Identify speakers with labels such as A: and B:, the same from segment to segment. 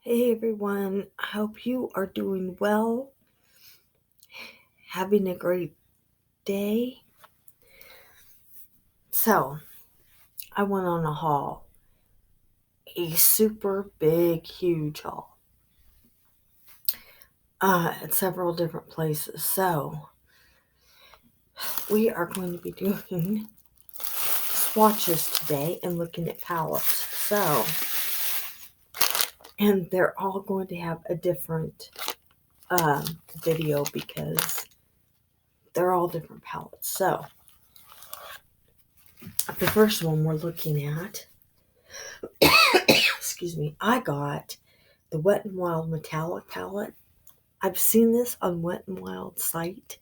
A: Hey everyone, I hope you are doing well, having a great day. So, I went on a haul, a super big, huge haul, at several different places. So, we are going to be doing swatches today and looking at palettes. And they're all going to have a different video because they're all different palettes. So, the first one we're looking at, excuse me, I got the Wet n Wild Metallic palette. I've seen this on Wet n Wild site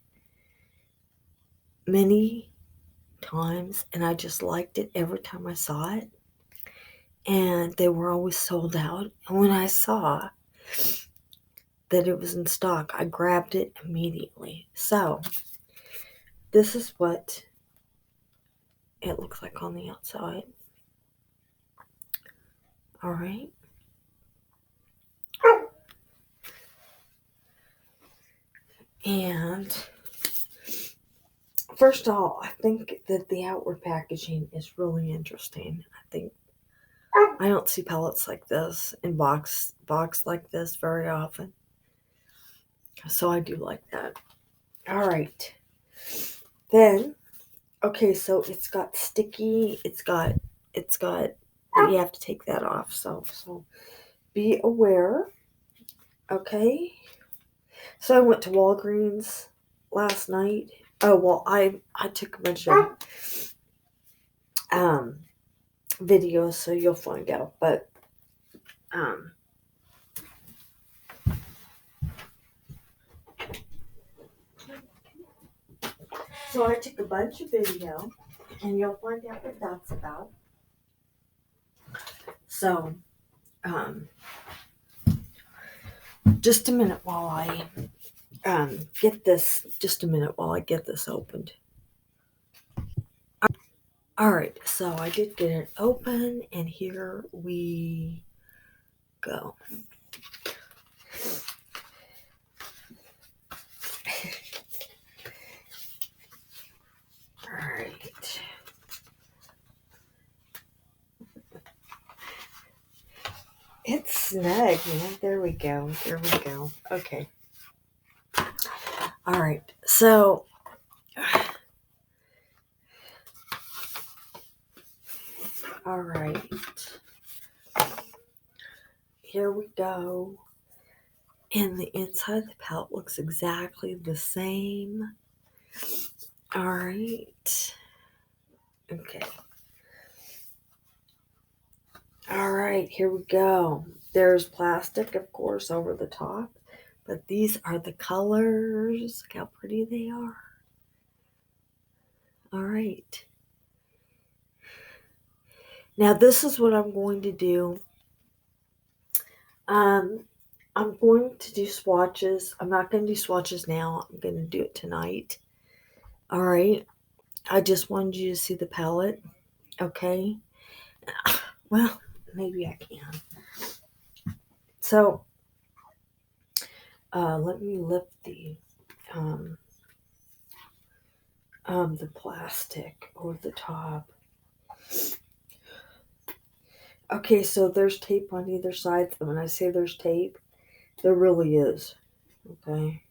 A: many times, and I just liked it every time I saw it. And they were always sold out. And when I saw that it was in stock, I grabbed it immediately. So, this is what it looks like on the outside. All right. And first of all, I think that the outward packaging is really interesting. I don't see palettes like this in box like this very often. So I do like that. All right. Then, okay, so it's got sticky, it's got you have to take that off. So be aware. Okay. So I went to Walgreens last night. Oh, well, I took a bunch of um videos, so you'll find out. But um so I took a bunch of video, and you'll find out what that's about. So, um, just a minute while I get this. Just a minute while I get this opened. All right, so I did get it open, and here we go. All right. It's snug, man. There we go. There we go. Okay. All right. So, all right. Here we go. And the inside of the palette looks exactly the same. All right. Okay. All right, here we go. There's plastic, of course, over the top, but these are the colors. Look how pretty they are. All right. Now, this is what I'm going to do. I'm going to do swatches. I'm not going to do swatches now. I'm going to do it tonight. All right. I just wanted you to see the palette. Okay. Well, maybe I can. So, let me lift um, the plastic over the top. Okay, so there's tape on either side. And when I say there's tape, there really is. Okay.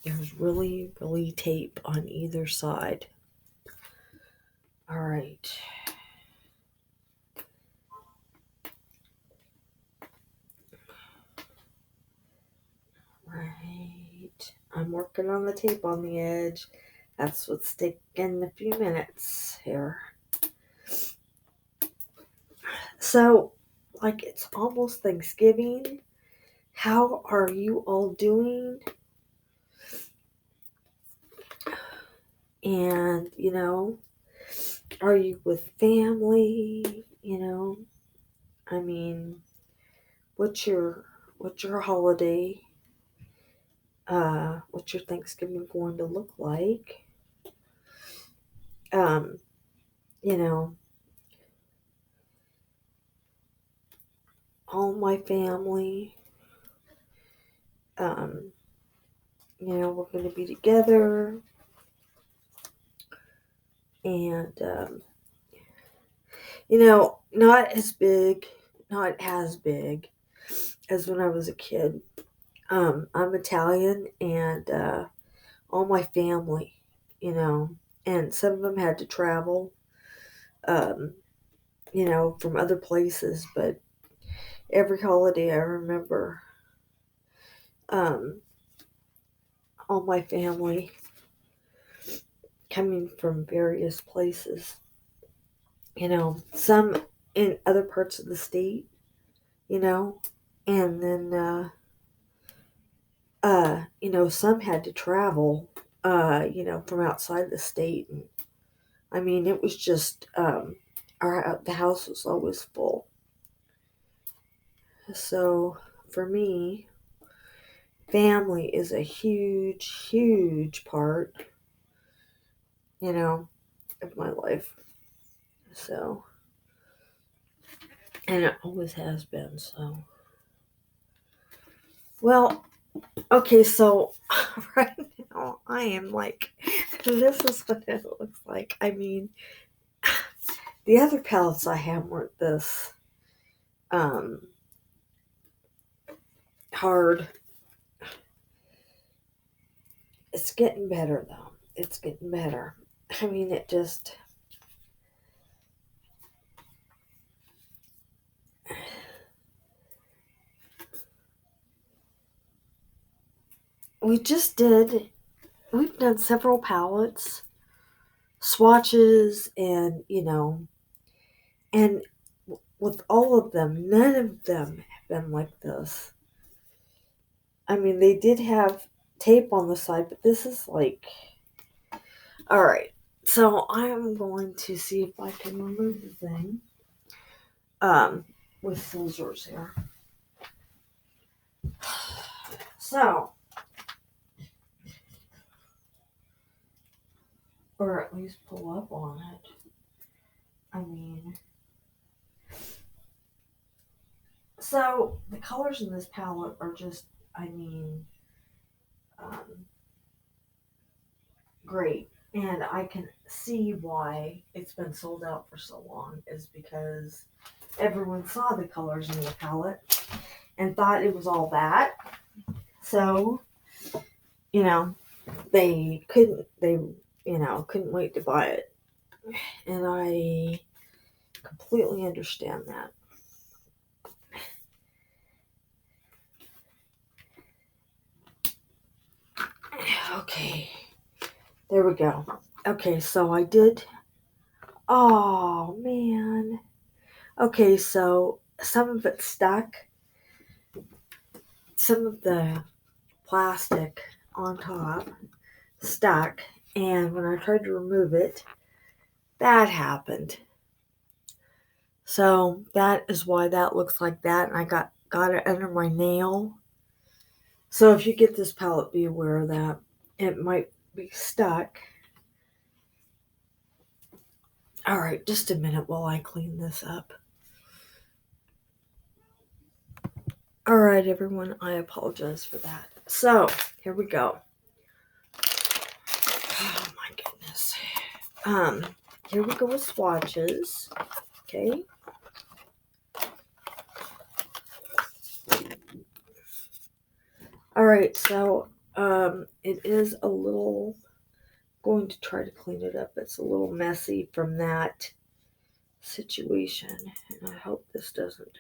A: There's really, really tape on either side. All right. Right. I'm working on the tape on the edge. That's what's taking a few minutes here. So, like, it's almost Thanksgiving. How are you all doing? And, are you with family? I mean, what's your holiday? What's your Thanksgiving going to look like? Um, you know, all my family. We're going to be together, and not as big, not as big as when I was a kid. I'm Italian, and all my family, and some of them had to travel, um, from other places, but every holiday I remember um, all my family coming from various places, some in other parts of the state, you know, and then, some had to travel, from outside the state. And I mean, it was just, the house was always full. So for me, family is a huge, huge part, of my life. So, and it always has been. So, well, okay, so right now I am like, this is what it looks like. I mean, the other palettes I have weren't this um, hard. It's getting better though. It's getting better. I mean, we just did, we've done several palettes, swatches, and, and with all of them, none of them have been like this. I mean, they did have tape on the side, but this is like, all right. So I'm going to see if I can remove the thing with scissors here. So, or at least pull up on it. I mean, so the colors in this palette are just, I mean, um, great. And I can see why it's been sold out for so long is because everyone saw the colors in the palette and thought it was all that. So, you know, they couldn't wait to buy it. And I completely understand that. Okay. There we go. Okay, so I did. Oh, man. Okay, so some of it stuck. Some of the plastic on top stuck. And when I tried to remove it, that happened. So that is why that looks like that. And I got it under my nail. So if you get this palette, be aware of that. It might be stuck. All right, just a minute while I clean this up. All right, everyone, I apologize for that. So here we go. Oh my goodness. Here we go with swatches. Okay. All right, so it is a little, going to try to clean it up. It's a little messy from that situation, and I hope this doesn't.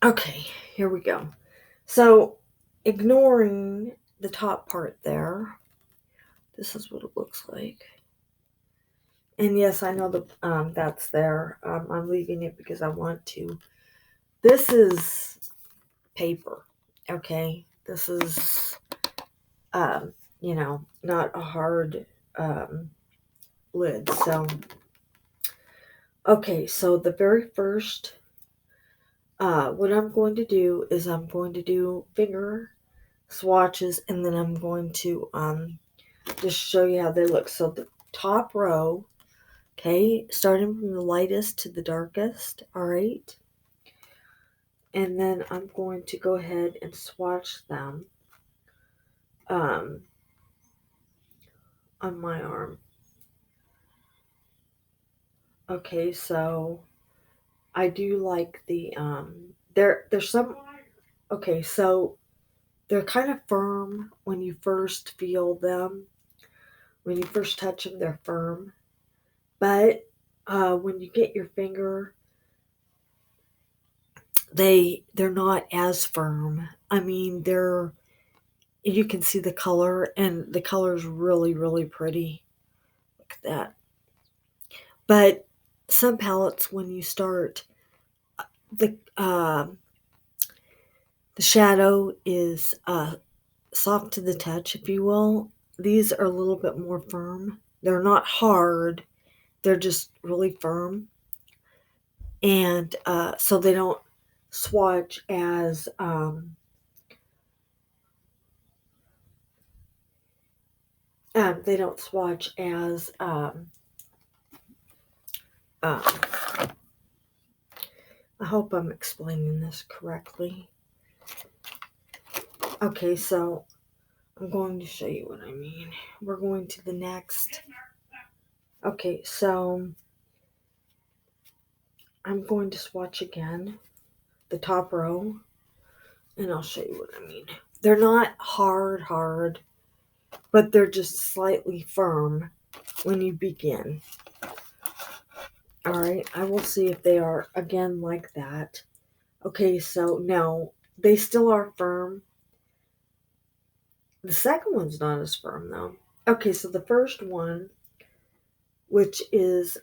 A: Okay, here we go. So, ignoring the top part there, this is what it looks like. And yes, I know that's there. I'm leaving it because I want to. This is paper, okay? This is, not a hard lid. So, okay, so the very first, what I'm going to do is I'm going to do finger swatches, and then I'm going to just show you how they look. So the top row, Okay, starting from the lightest to the darkest. All right. And then I'm going to go ahead and swatch them um, on my arm. Okay, so I do like the there's some. Okay, so they're kind of firm when you first feel them. When you first touch them, they're firm. But when you get your finger, they're not as firm. I mean, they're you can see the color, and the color is really, really pretty. Look at that. But some palettes, when you start, the the shadow is soft to the touch, if you will. These are a little bit more firm. They're not hard. They're just really firm, and so they don't swatch as they don't swatch as um, I hope I'm explaining this correctly. Okay, so I'm going to show you what I mean. We're going to the next. Okay, so I'm going to swatch again the top row, and I'll show you what I mean. They're not hard, but they're just slightly firm when you begin. All right, I will see if they are again like that. Okay, so no, they still are firm. The second one's not as firm though. Okay, so the first one, which is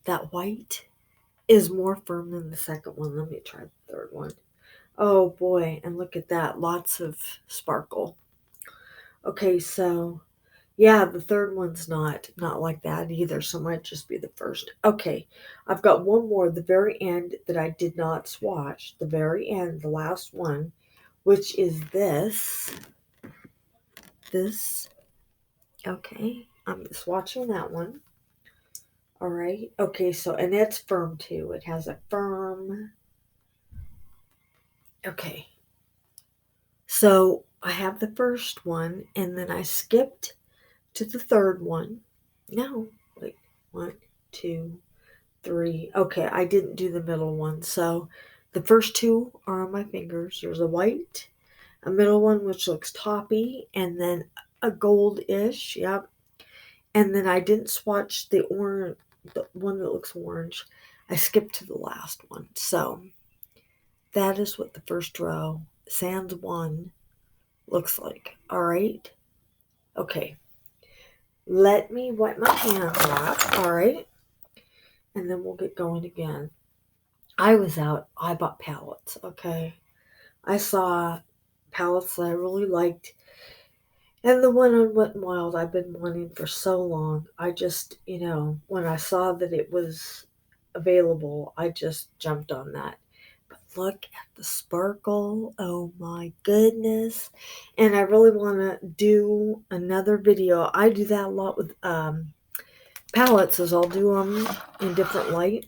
A: that white, is more firm than the second one. Let me try the third one. Oh boy, and look at that, lots of sparkle. Okay, so yeah, the third one's not like that either, so it might just be the first. Okay, I've got one more, the very end, that I did not swatch. The very end, the last one, which is this. This. Okay, I'm swatching that one. All right. Okay, so, and it's firm too. It has a firm. Okay. So I have the first one, and then I skipped to the third one. No, wait, one, two, three. Okay, I didn't do the middle one. So the first two are on my fingers. There's a white, a middle one which looks toppy, and then a goldish. Yep. And then I didn't swatch the orange, the one that looks orange. I skipped to the last one. So that is what the first row, sans one, looks like. All right. Okay. Let me wipe my hands off. All right. And then we'll get going again. I was out. I bought palettes. Okay. I saw palettes that I really liked. And the one on Wet n Wild I've been wanting for so long. I just, when I saw that it was available, I just jumped on that. But look at the sparkle. Oh my goodness. And I really want to do another video. I do that a lot with palettes, as I'll do them in different light.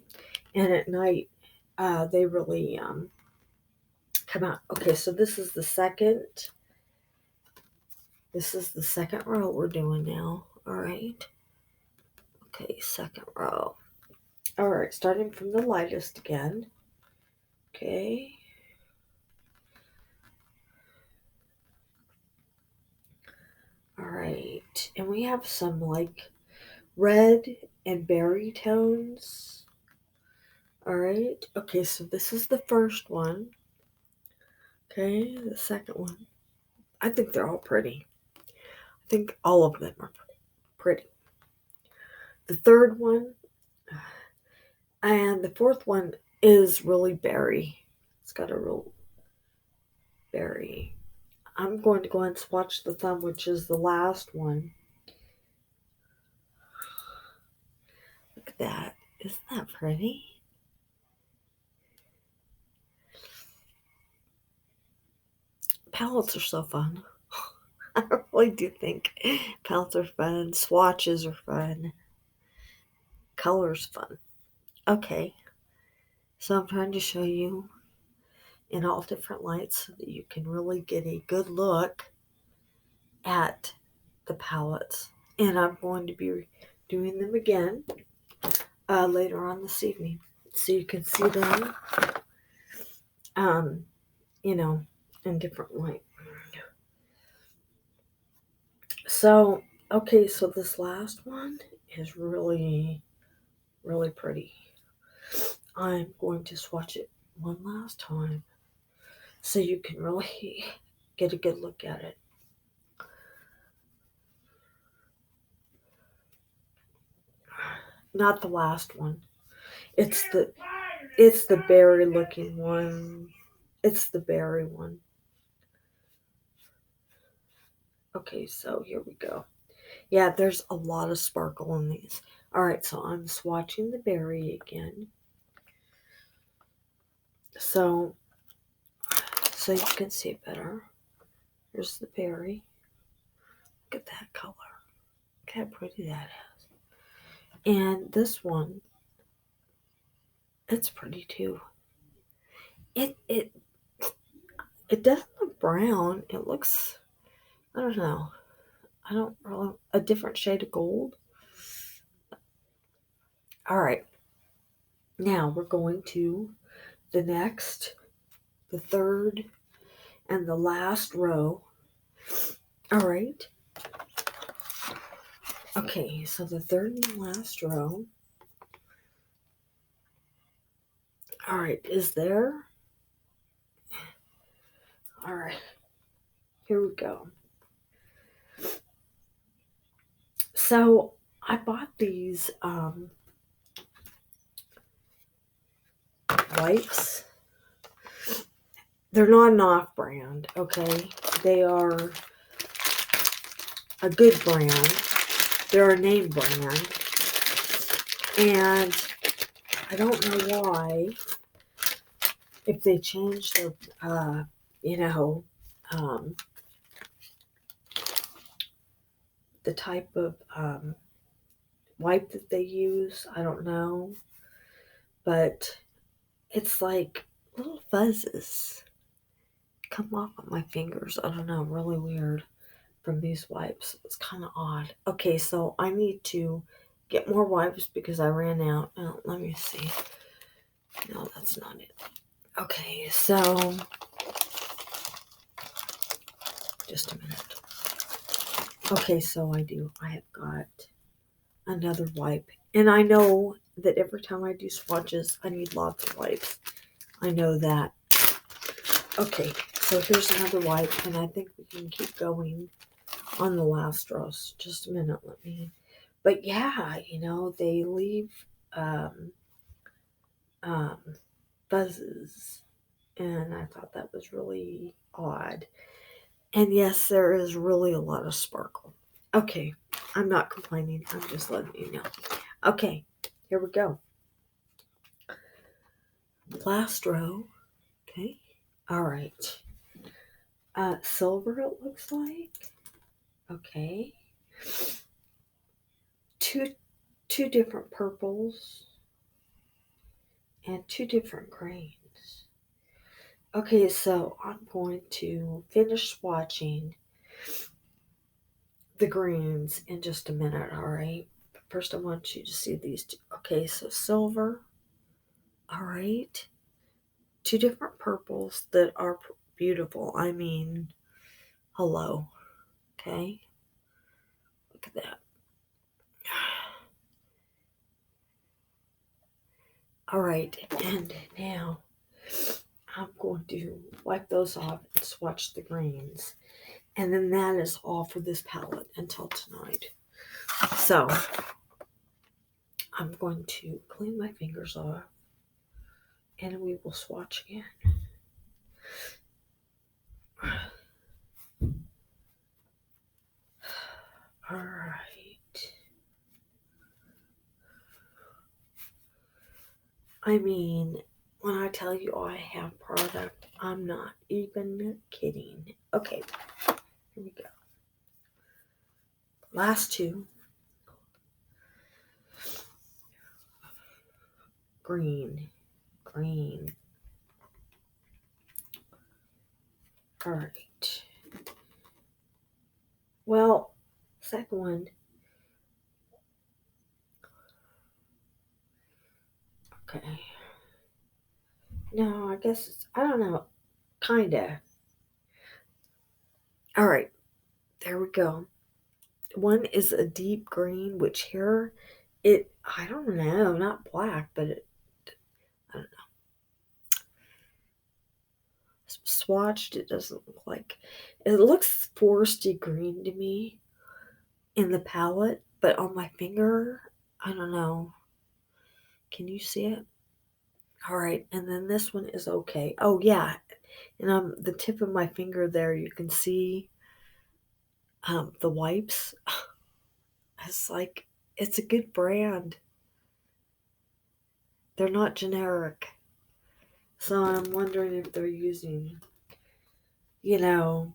A: And at night, they really come out. Okay, so this is the second. This is the second row we're doing now. All right. Okay, second row. All right, starting from the lightest again. Okay. All right, and we have some like red and berry tones. All right. Okay, so this is the first one. Okay, the second one. I think they're all pretty. I think all of them are pretty. The third one and the fourth one is really berry. It's got a real berry. I'm going to go ahead and swatch the thumb, which is the last one. Look at that. Isn't that pretty? Palettes are so fun. I really do think palettes are fun, swatches are fun, colors fun. Okay, so I'm trying to show you in all different lights so that you can really get a good look at the palettes. And I'm going to be doing them again later on this evening so you can see them, um, you know, in different light. So, okay, so this last one is really, really pretty. I'm going to swatch it one last time so you can really get a good look at it. Not the last one. It's the berry looking one. It's the berry one. Okay, so here we go. Yeah, there's a lot of sparkle in these. Alright, so I'm swatching the berry again. So you can see it better. Here's the berry. Look at that color. Look how pretty that is. And this one, it's pretty too. It doesn't look brown. It looks, I don't know. I don't really, a different shade of gold. All right. Now we're going to the third, and the last row. All right. Okay, so the third and last row. All right, is there? All right, here we go. So I bought these wipes. They're not an off-brand, okay? They are a good brand. They're a name brand. And I don't know why, if they changed their, the type of wipe that they use. I don't know. But it's like little fuzzes come off of my fingers. I don't know, really weird from these wipes. It's kind of odd. Okay, so I need to get more wipes because I ran out. Oh, let me see. No, that's not it. Okay, so just a minute. Okay, so I have got another wipe. And I know that every time I do swatches, I need lots of wipes. I know that. Okay, so here's another wipe, and I think we can keep going on the last rows. Just a minute, but yeah, they leave buzzes, and I thought that was really odd. And yes, there is really a lot of sparkle. Okay, I'm not complaining. I'm just letting you know. Okay, here we go. Last row. Okay. All right. Silver, it looks like. Okay. Two different purples and two different grains. Okay, so I'm going to finish swatching the greens in just a minute, all right? But first, I want you to see these two. Okay, so silver, all right. Two different purples that are beautiful. I mean, hello, okay? Look at that. All right, and now I'm going to wipe those off and swatch the greens. And then that is all for this palette until tonight. So I'm going to clean my fingers off and we will swatch again. All right. I mean, when I tell you I have product, I'm not even kidding. Okay, here we go. last two. Green. All right. Well, second one. Okay. No, I guess it's, I don't know. Kinda. All right. There we go. One is a deep green, which here I don't know, not black, but I don't know. Swatched, it doesn't look like, it looks foresty green to me in the palette, but on my finger, I don't know. Can you see it? All right, and then this one is okay. Oh yeah, and on the tip of my finger there, you can see the wipes. It's like, it's a good brand. They're not generic. So I'm wondering if they're using, you know,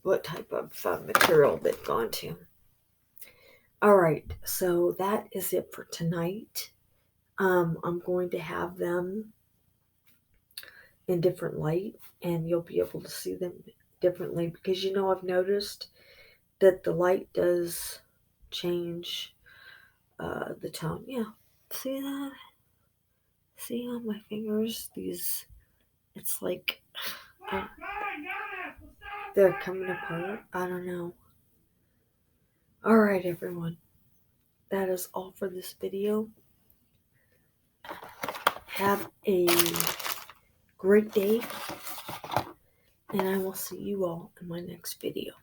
A: what type of material they've gone to. All right, so that is it for tonight. I'm going to have them in different light, and you'll be able to see them differently because I've noticed that the light does change the tone. Yeah, see that? See on my fingers, these, it's like they're coming apart. I don't know. All right, everyone. That is all for this video. Have a great day, and I will see you all in my next video.